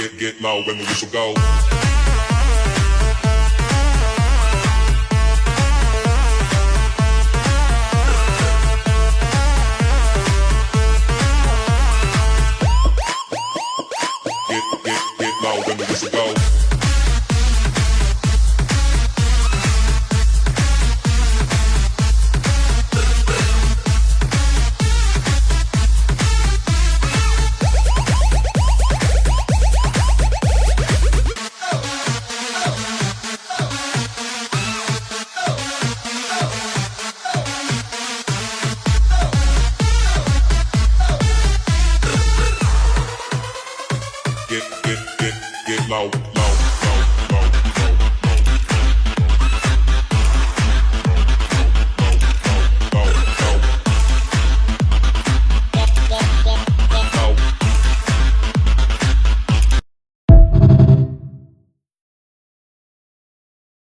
get low when the whistle go. Get low when the whistle go. Get low.